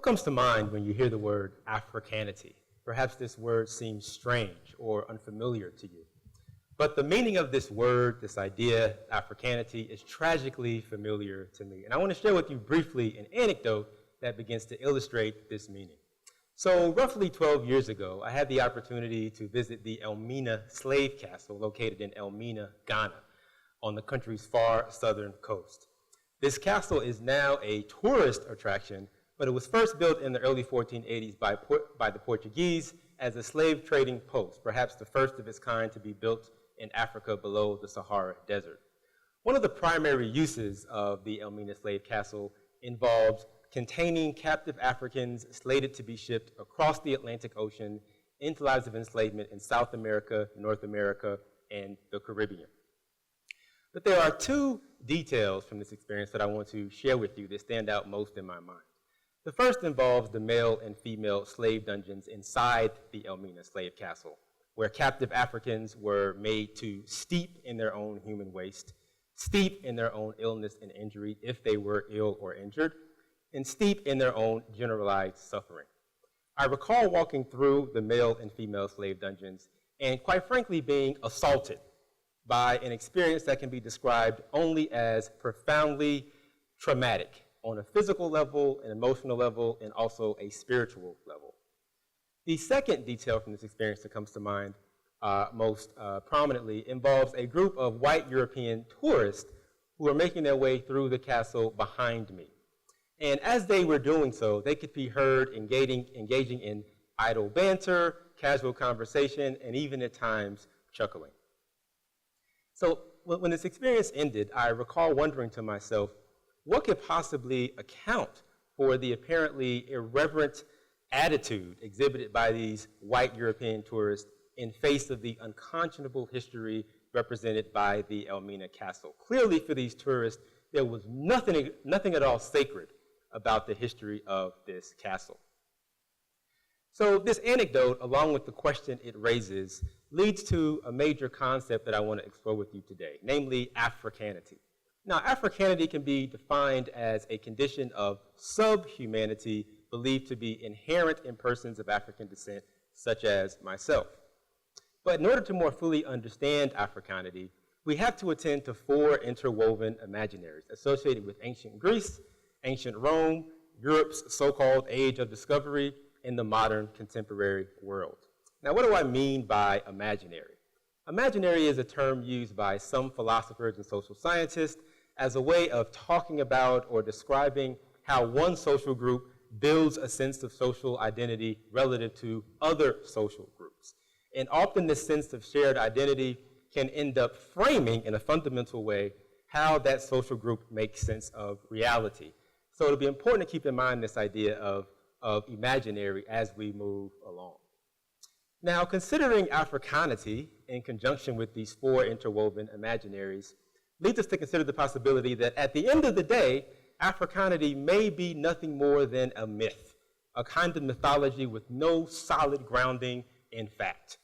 comes to mind when you hear the word Africanity? Perhaps this word seems strange or unfamiliar to you. But the meaning of this word, this idea, Africanity, is tragically familiar to me. And I want to share with you briefly an anecdote that begins to illustrate this meaning. So roughly 12 years ago, I had the opportunity to visit the Elmina slave castle located in Elmina, Ghana, on the country's far southern coast. This castle is now a tourist attraction, but it was first built in the early 1480s by the Portuguese as a slave trading post, perhaps the first of its kind to be built in Africa below the Sahara Desert. One of the primary uses of the Elmina slave castle involved containing captive Africans slated to be shipped across the Atlantic Ocean into lives of enslavement in South America, North America, and the Caribbean. But there are two details from this experience that I want to share with you that stand out most in my mind. The first involves the male and female slave dungeons inside the Elmina slave castle, where captive Africans were made to steep in their own human waste, steep in their own illness and injury if they were ill or injured, and steep in their own generalized suffering. I recall walking through the male and female slave dungeons and, quite frankly, being assaulted by an experience that can be described only as profoundly traumatic on a physical level, an emotional level, and also a spiritual level. The second detail from this experience that comes to mind most prominently involves a group of white European tourists who were making their way through the castle behind me. And as they were doing so, they could be heard engaging in idle banter, casual conversation, and even at times chuckling. So when this experience ended, I recall wondering to myself, what could possibly account for the apparently irreverent attitude exhibited by these white European tourists in face of the unconscionable history represented by the Elmina castle? Clearly for these tourists, there was nothing at all sacred about the history of this castle. So this anecdote, along with the question it raises, leads to a major concept that I want to explore with you today, namely Africanity. Now, Africanity can be defined as a condition of subhumanity believed to be inherent in persons of African descent, such as myself. But in order to more fully understand Africanity, we have to attend to four interwoven imaginaries associated with ancient Greece, ancient Rome, Europe's so-called age of discovery, and the modern contemporary world. Now, what do I mean by imaginary? Imaginary is a term used by some philosophers and social scientists as a way of talking about or describing how one social group builds a sense of social identity relative to other social groups. And often this sense of shared identity can end up framing in a fundamental way how that social group makes sense of reality. So it'll be important to keep in mind this idea of imaginary as we move along. Now, considering Africanity in conjunction with these four interwoven imaginaries leads us to consider the possibility that at the end of the day, Africanity may be nothing more than a myth, a kind of mythology with no solid grounding in fact.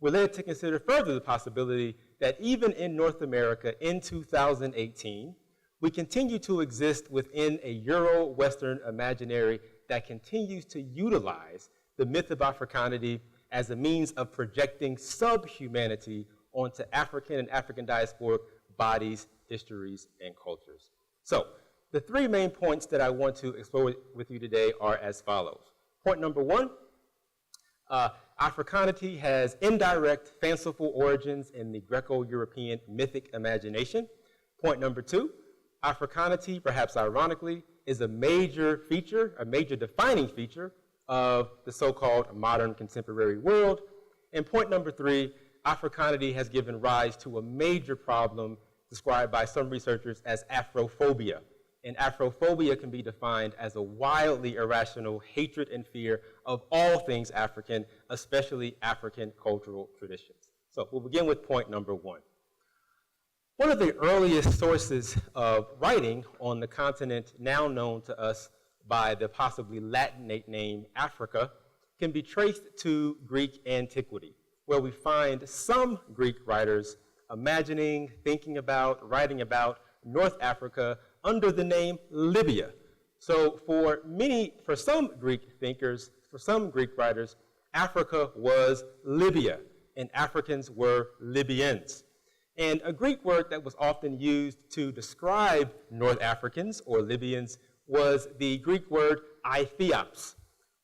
We're led to consider further the possibility that even in North America in 2018, we continue to exist within a Euro-Western imaginary that continues to utilize the myth of Africanity as a means of projecting subhumanity onto African and African diasporic bodies, histories, and cultures. So, the three main points that I want to explore with you today are as follows. Point number one, Africanity has indirect, fanciful origins in the Greco-European mythic imagination. Point number two, Africanity, perhaps ironically, is a major feature, a major defining feature of the so-called modern contemporary world. And point number three, Africanity has given rise to a major problem described by some researchers as Afrophobia. And Afrophobia can be defined as a wildly irrational hatred and fear of all things African, especially African cultural traditions. So we'll begin with point number one. One of the earliest sources of writing on the continent now known to us by the possibly Latinate name Africa can be traced to Greek antiquity, where we find some Greek writers imagining, thinking about, writing about North Africa under the name Libya, So for some Greek thinkers, for some Greek writers, Africa was Libya, and Africans were Libyans. And a Greek word that was often used to describe North Africans or Libyans was the Greek word Aethiops,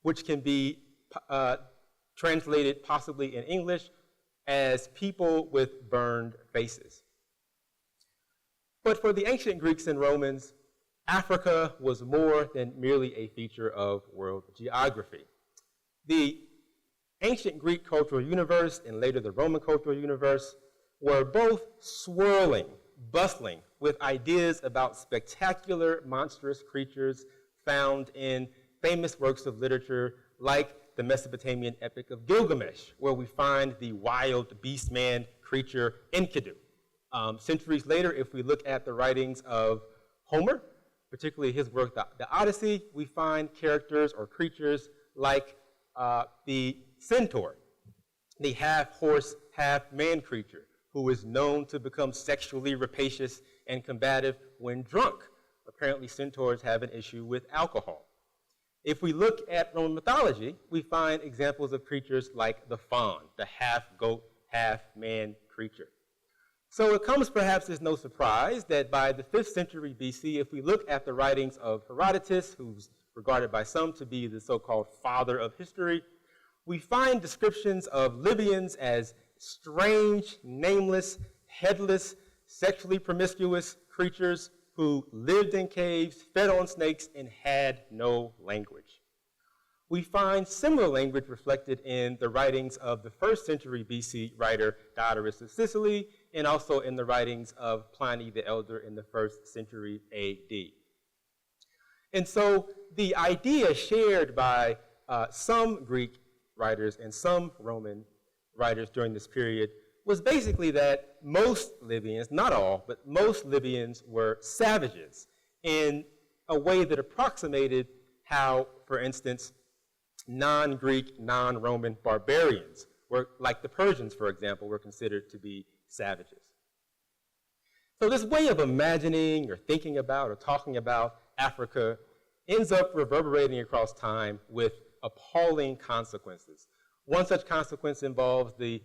which can be translated possibly in English as people with burned faces. But for the ancient Greeks and Romans, Africa was more than merely a feature of world geography. The ancient Greek cultural universe and later the Roman cultural universe were both swirling, bustling with ideas about spectacular, monstrous creatures found in famous works of literature like the Mesopotamian epic of Gilgamesh, where we find the wild beast man creature Enkidu. Centuries later, if we look at the writings of Homer, particularly his work, the Odyssey, we find characters or creatures like the centaur, the half-horse, half-man creature, who is known to become sexually rapacious and combative when drunk. Apparently, centaurs have an issue with alcohol. If we look at Roman mythology, we find examples of creatures like the faun, the half-goat, half-man creature. So it comes perhaps as no surprise that by the 5th century BC, if we look at the writings of Herodotus, who's regarded by some to be the so-called father of history, we find descriptions of Libyans as strange, nameless, headless, sexually promiscuous creatures who lived in caves, fed on snakes, and had no language. We find similar language reflected in the writings of the 1st century BC writer Diodorus of Sicily, and also in the writings of Pliny the Elder in the 1st century AD. And so the idea shared by some Greek writers and some Roman writers during this period was basically that most Libyans, not all, but most Libyans were savages in a way that approximated how, for instance, non-Greek, non-Roman barbarians, were, like the Persians, for example, were considered to be savages. So this way of imagining or thinking about or talking about Africa ends up reverberating across time with appalling consequences. One such consequence involves the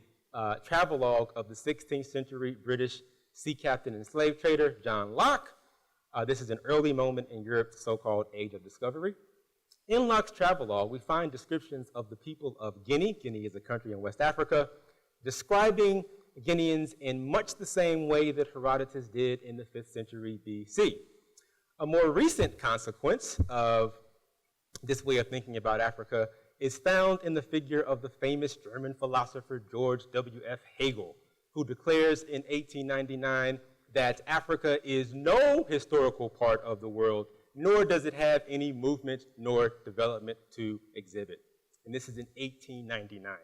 travelogue of the 16th century British sea captain and slave trader John Locke. This is an early moment in Europe's so-called Age of Discovery. In Locke's travelogue, we find descriptions of the people of Guinea. Guinea is a country in West Africa, describing Guineans in much the same way that Herodotus did in the 5th century BC. A more recent consequence of this way of thinking about Africa is found in the figure of the famous German philosopher George W.F. Hegel, who declares in 1899 that Africa is no historical part of the world, nor does it have any movement nor development to exhibit. And this is in 1899.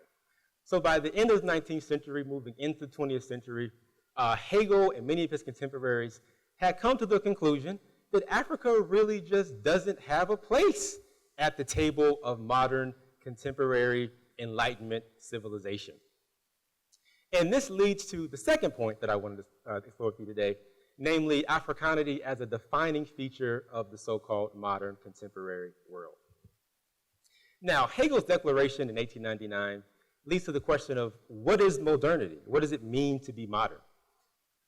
So by the end of the 19th century, moving into the 20th century, Hegel and many of his contemporaries had come to the conclusion that Africa really just doesn't have a place at the table of modern, contemporary, Enlightenment civilization. And this leads to the second point that I wanted to explore with you today, namely Africanity as a defining feature of the so-called modern contemporary world. Now, Hegel's declaration in 1899 leads to the question of what is modernity? What does it mean to be modern?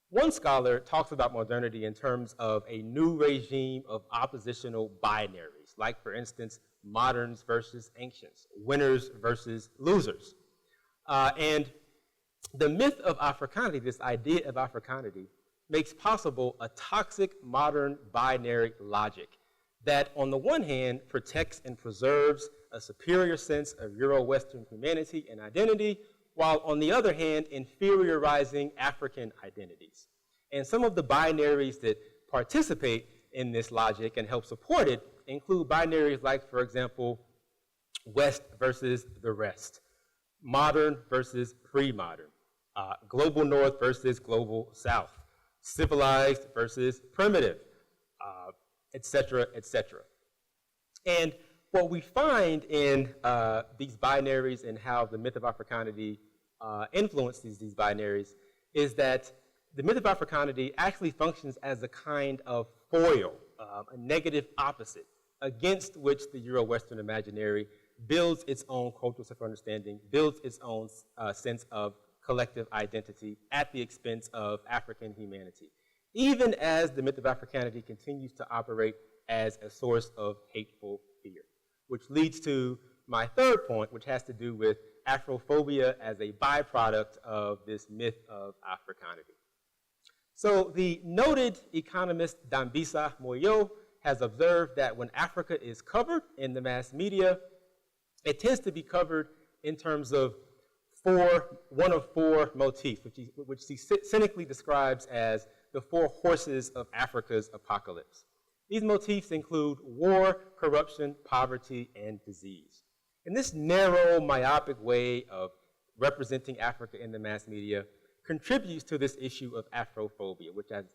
One scholar talks about modernity in terms of a new regime of oppositional binaries, like, for instance, moderns versus ancients, winners versus losers. And the myth of Africanity, this idea of Africanity, makes possible a toxic modern binary logic that, on the one hand, protects and preserves a superior sense of Euro-Western humanity and identity, while on the other hand, inferiorizing African identities. And some of the binaries that participate in this logic and help support it include binaries like, for example, West versus the rest, modern versus pre-modern, global North versus global South, civilized versus primitive, et cetera, et cetera. And what we find in these binaries and how the myth of Africanity influences these binaries is that the myth of Africanity actually functions as a kind of foil, a negative opposite against which the Euro-Western imaginary builds its own cultural self-understanding, builds its own sense of collective identity at the expense of African humanity, even as the myth of Africanity continues to operate as a source of hateful fear. Which leads to my third point, which has to do with Afrophobia as a byproduct of this myth of Africanity. So the noted economist Dambisa Moyo has observed that when Africa is covered in the mass media, it tends to be covered in terms of one of four motifs, which he cynically describes as the four horses of Africa's apocalypse. These motifs include war, corruption, poverty, and disease. And this narrow, myopic way of representing Africa in the mass media contributes to this issue of Afrophobia, which, as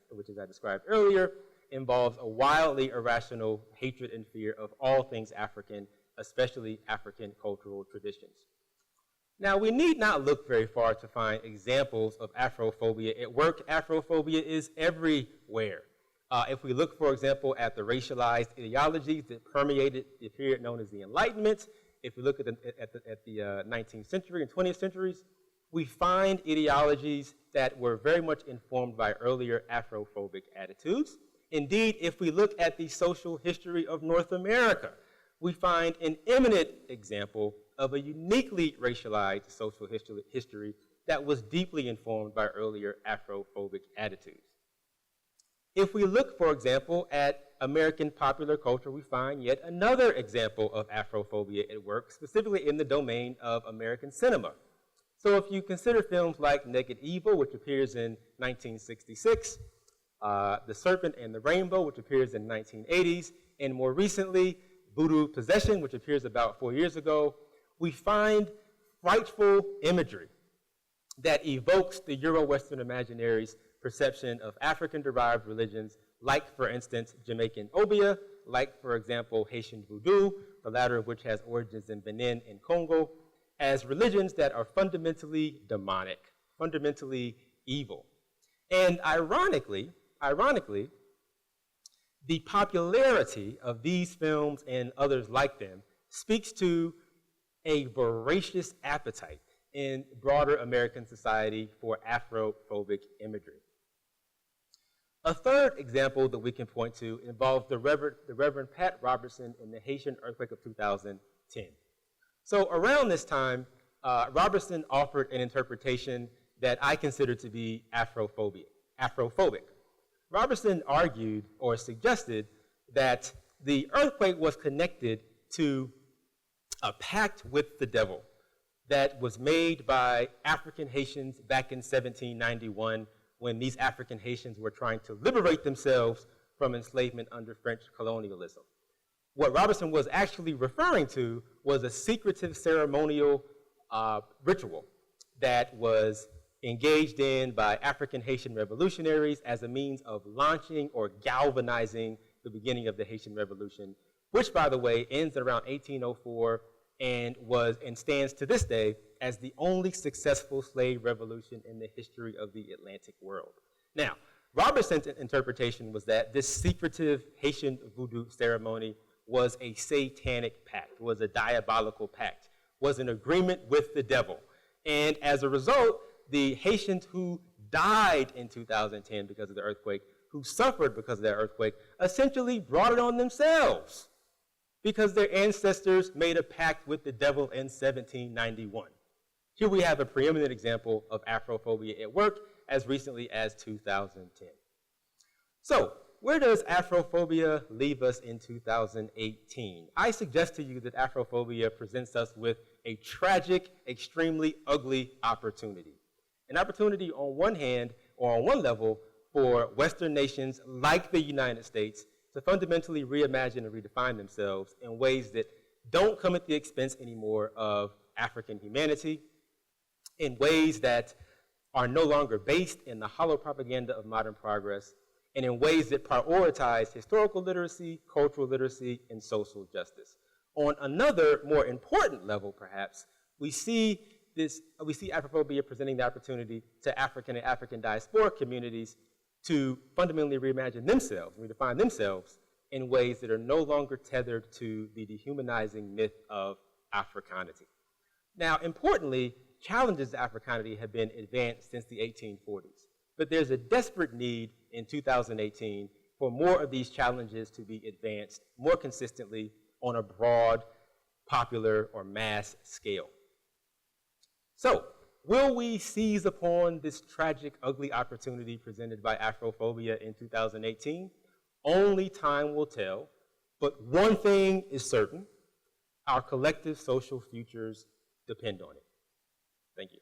I described earlier, involves a wildly irrational hatred and fear of all things African, especially African cultural traditions. Now, we need not look very far to find examples of Afrophobia at work. Afrophobia is everywhere. If we look, for example, at the racialized ideologies that permeated the period known as the Enlightenment, if we look at the 19th century and 20th centuries, we find ideologies that were very much informed by earlier Afrophobic attitudes. Indeed, if we look at the social history of North America, we find an eminent example of a uniquely racialized social history that was deeply informed by earlier Afrophobic attitudes. If we look, for example, at American popular culture, we find yet another example of Afrophobia at work, specifically in the domain of American cinema. So if you consider films like Naked Evil, which appears in 1966, The Serpent and the Rainbow, which appears in the 1980s, and more recently, Voodoo Possession, which appears about 4 years ago, we find frightful imagery that evokes the Euro-Western imaginary's perception of African-derived religions, like, for instance, Jamaican Obia, like, for example, Haitian Voodoo, the latter of which has origins in Benin and Congo, as religions that are fundamentally demonic, fundamentally evil. And ironically, the popularity of these films and others like them speaks to a voracious appetite in broader American society for Afrophobic imagery. A third example that we can point to involves the Reverend Pat Robertson in the Haitian earthquake of 2010. So around this time, Robertson offered an interpretation that I consider to be Afrophobic. Robertson argued or suggested that the earthquake was connected to a pact with the devil that was made by African Haitians back in 1791 when these African Haitians were trying to liberate themselves from enslavement under French colonialism. What Robertson was actually referring to was a secretive ceremonial ritual that was engaged in by African Haitian revolutionaries as a means of launching or galvanizing the beginning of the Haitian Revolution, which, by the way, ends around 1804 and stands to this day as the only successful slave revolution in the history of the Atlantic world. Now, Robertson's interpretation was that this secretive Haitian voodoo ceremony was a satanic pact, was a diabolical pact, was an agreement with the devil. And as a result, the Haitians who died in 2010 because of the earthquake, who suffered because of that earthquake, essentially brought it on themselves because their ancestors made a pact with the devil in 1791. Here we have a preeminent example of Afrophobia at work as recently as 2010. So, where does Afrophobia leave us in 2018? I suggest to you that Afrophobia presents us with a tragic, extremely ugly opportunity. An opportunity on one hand, or on one level, for Western nations like the United States to fundamentally reimagine and redefine themselves in ways that don't come at the expense anymore of African humanity, in ways that are no longer based in the hollow propaganda of modern progress, and in ways that prioritize historical literacy, cultural literacy, and social justice. On another, more important level, perhaps, we see Afrophobia presenting the opportunity to African and African diasporic communities to fundamentally reimagine themselves, redefine themselves in ways that are no longer tethered to the dehumanizing myth of Africanity. Now, importantly, challenges to Africanity have been advanced since the 1840s, but there's a desperate need in 2018 for more of these challenges to be advanced more consistently on a broad, popular, or mass scale. So, will we seize upon this tragic, ugly opportunity presented by Afrophobia in 2018? Only time will tell, but one thing is certain: our collective social futures depend on it. Thank you.